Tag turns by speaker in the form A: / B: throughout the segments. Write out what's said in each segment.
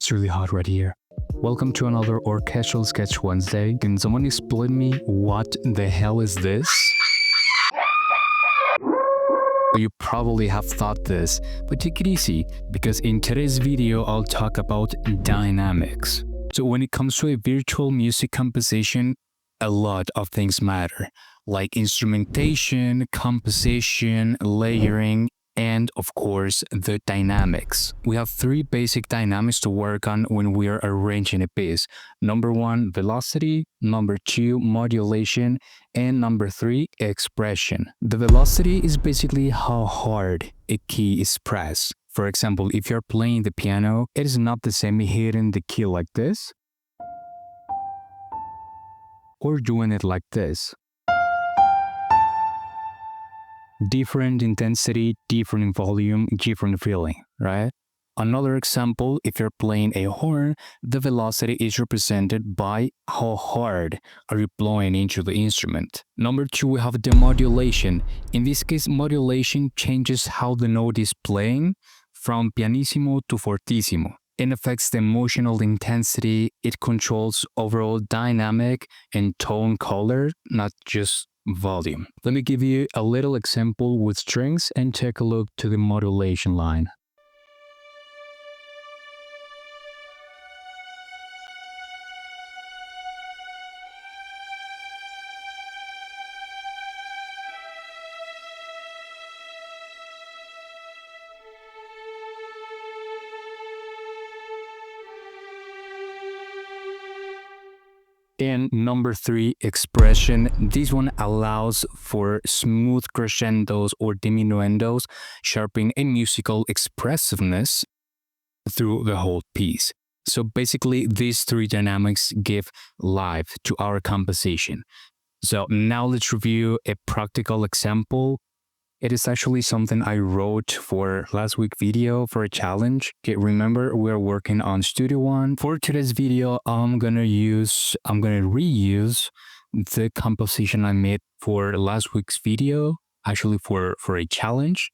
A: It's really hot right here. Welcome to another Orchestral Sketch Wednesday. Can someone explain me what the hell is this? You probably have thought this, but take it easy, because in today's video I'll talk about dynamics. So when it comes to a virtual music composition, a lot of things matter, like instrumentation, composition, layering, and of course the dynamics. We have three basic dynamics to work on when we are arranging a piece. Number one, velocity. Number two, modulation. And number three, expression. The velocity is basically how hard a key is pressed. For example, if you're playing the piano, it is not the same hitting the key like this or doing it like this. Different intensity, different volume, different feeling, right? Another example, if you're playing a horn, the velocity is represented by how hard are you blowing into the instrument. Number two, we have the modulation. In this case, modulation changes how the note is playing from pianissimo to fortissimo. It affects the emotional intensity. It controls overall dynamic and tone color, not just volume. Let me give you a little example with strings and take a look to the modulation line. And number three, expression. This one allows for smooth crescendos or diminuendos, sharpening a musical expressiveness through the whole piece. So basically, these three dynamics give life to our composition. So now let's review a practical example. It is actually something I wrote for last week's video for a challenge. Okay, remember, we're working on Studio One. For today's video, I'm gonna reuse the composition I made for last week's video, actually for a challenge.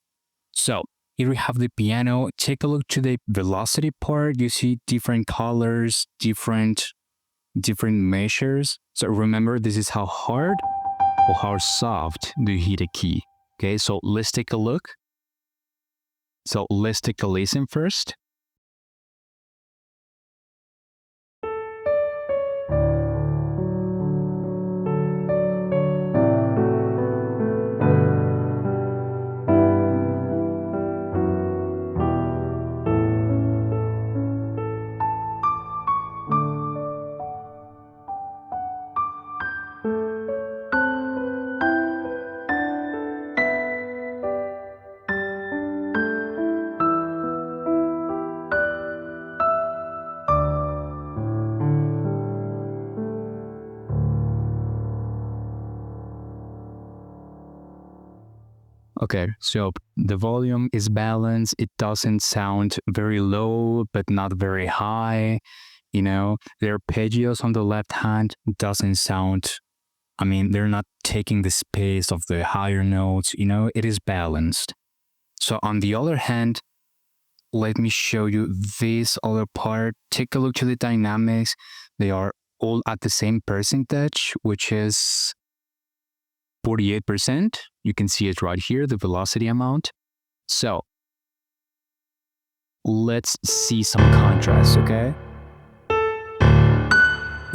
A: So here we have the piano. Take a look to the velocity part. You see different colors, different measures. So remember, this is how hard or how soft do you hit a key. Okay, so let's take a look. So let's take a listen first. Okay, so the volume is balanced. It doesn't sound very low, but not very high. You know, the arpeggios on the left hand doesn't sound, they're not taking the space of the higher notes. You know, it is balanced. So on the other hand, let me show you this other part. Take a look to the dynamics. They are all at the same percentage, which is 48%. You can see it right here, the velocity amount. So let's see some contrast, okay?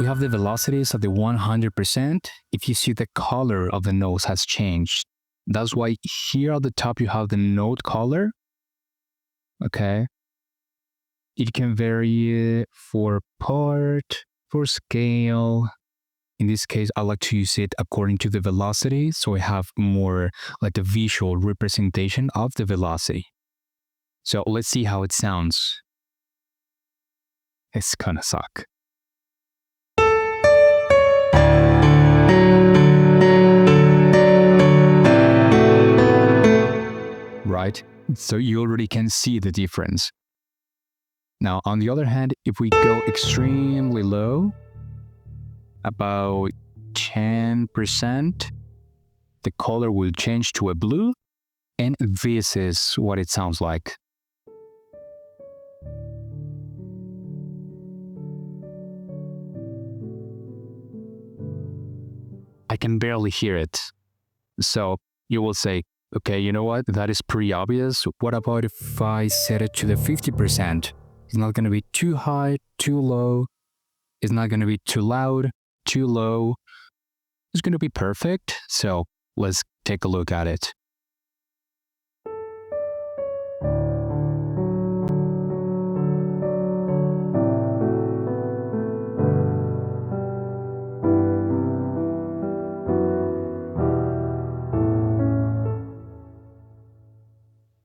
A: We have the velocities at the 100%. If you see, the color of the notes has changed. That's why here at the top you have the note color, okay? It can vary for part, for scale. In this case, I like to use it according to the velocity, so I have more like a visual representation of the velocity. So let's see how it sounds. It's gonna suck. Right? So you already can see the difference. Now, on the other hand, if we go extremely low, about 10%, the color will change to a blue, and this is what it sounds like. I can barely hear it. So you will say, okay, you know what? That is pretty obvious. What about if I set it to the 50%? It's not going to be too high, too low. It's not going to be too loud, too low. It's going to be perfect. So let's take a look at it.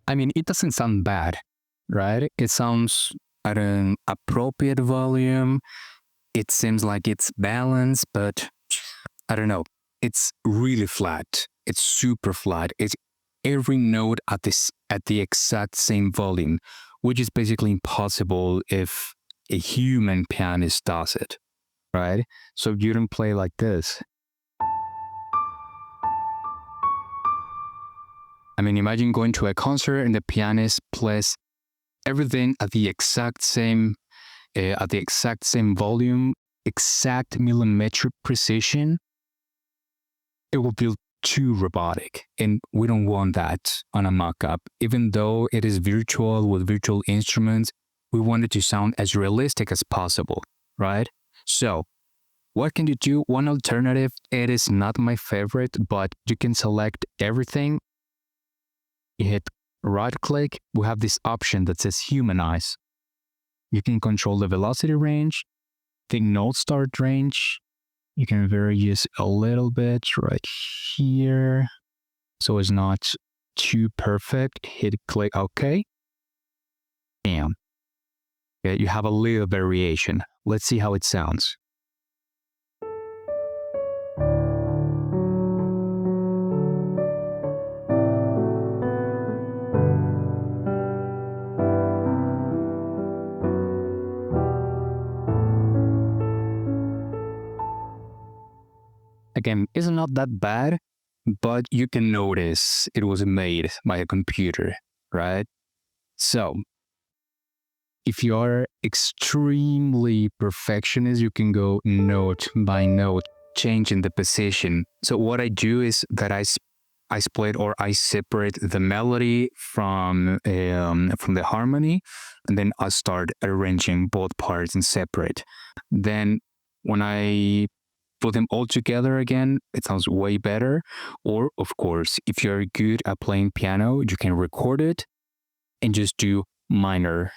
A: I mean, it doesn't sound bad, right? It sounds at an appropriate volume. It seems like it's balanced, but I don't know. It's really flat. It's super flat. It's every note at the exact same volume, which is basically impossible if a human pianist does it, right? So you don't play like this. I mean, imagine going to a concert and the pianist plays everything at the exact same volume, exact millimetric precision. It will feel too robotic, and we don't want that on a mock-up. Even though it is virtual with virtual instruments, we want it to sound as realistic as possible, right? So what can you do? One alternative, it is not my favorite, but you can select everything. You hit right-click, we have this option that says Humanize. You can control the velocity range, the note start range. You can vary just a little bit right here, so it's not too perfect. Hit click OK. Bam. Okay, you have a little variation. Let's see how it sounds. Again, it's not that bad, but you can notice it was made by a computer, right? So if you are extremely perfectionist, you can go note by note, changing the position. So what I do is that I split or I separate the melody from the harmony, and then I start arranging both parts in separate. Then when I put them all together again, it sounds way better. Or of course, if you're good at playing piano, you can record it and just do minor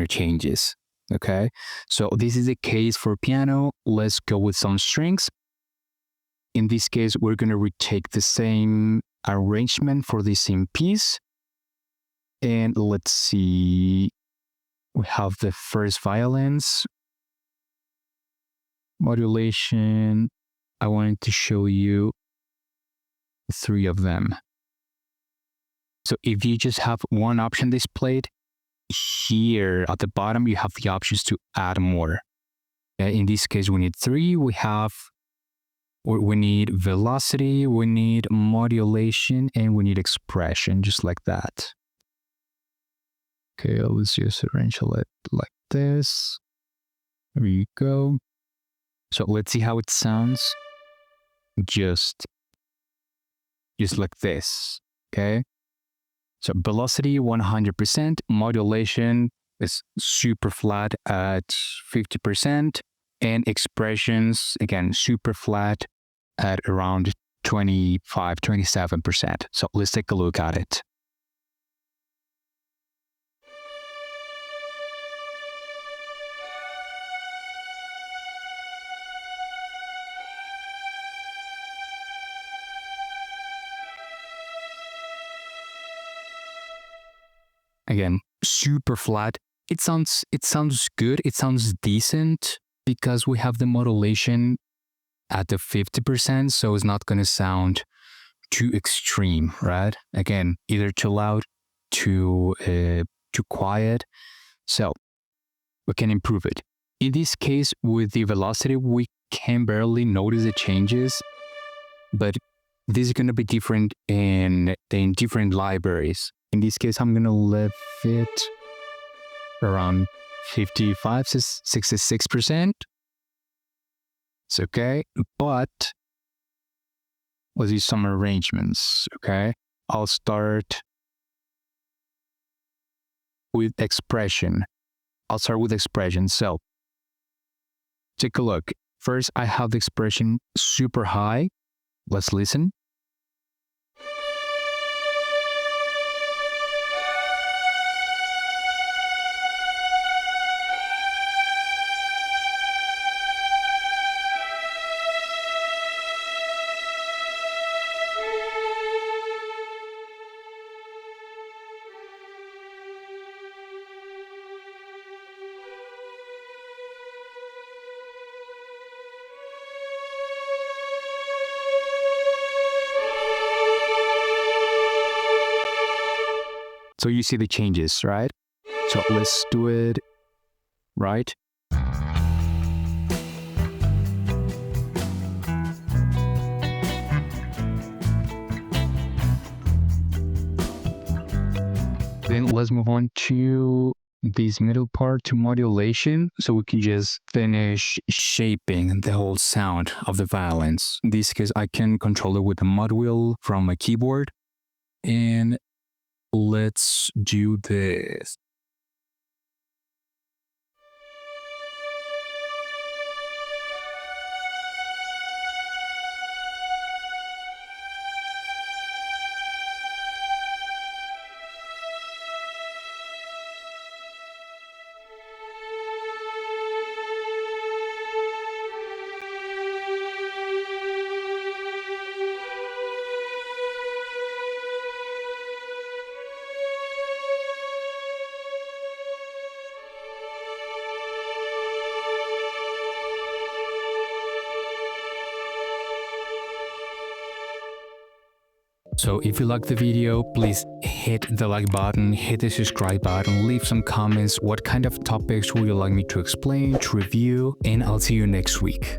A: changes. Okay, so this is the case for piano. Let's go with some strings. In this case, we're going to retake the same arrangement for the same piece. And let's see, we have the first violins, modulation. I wanted to show you 3 of them. So if you just have one option displayed, here at the bottom, you have the options to add more. In this case, we need 3. We need velocity, we need modulation, and we need expression, just like that. Okay, let's just arrange it like this. There you go. So let's see how it sounds. Just like this, okay? So velocity 100%, modulation is super flat at 50%, and expressions, again, super flat at around 27%. So let's take a look at it. Again, super flat. It sounds good. It sounds decent because we have the modulation at the 50%, so it's not going to sound too extreme, right? Again, either too loud, too quiet. So we can improve it. In this case, with the velocity, we can barely notice the changes, but this is going to be different in different libraries. In this case, I'm going to leave it around 55 to 66%. It's okay, but let's do some arrangements, okay? I'll start with expression. So take a look. First, I have the expression super high. Let's listen. So you see the changes, right? So let's do it right. Then let's move on to this middle part, to modulation, so we can just finish shaping the whole sound of the violins. In this case, I can control it with the mod wheel from my keyboard. And let's do this. So if you like the video, please hit the like button, hit the subscribe button, leave some comments. What kind of topics would you like me to explain, to review, and I'll see you next week.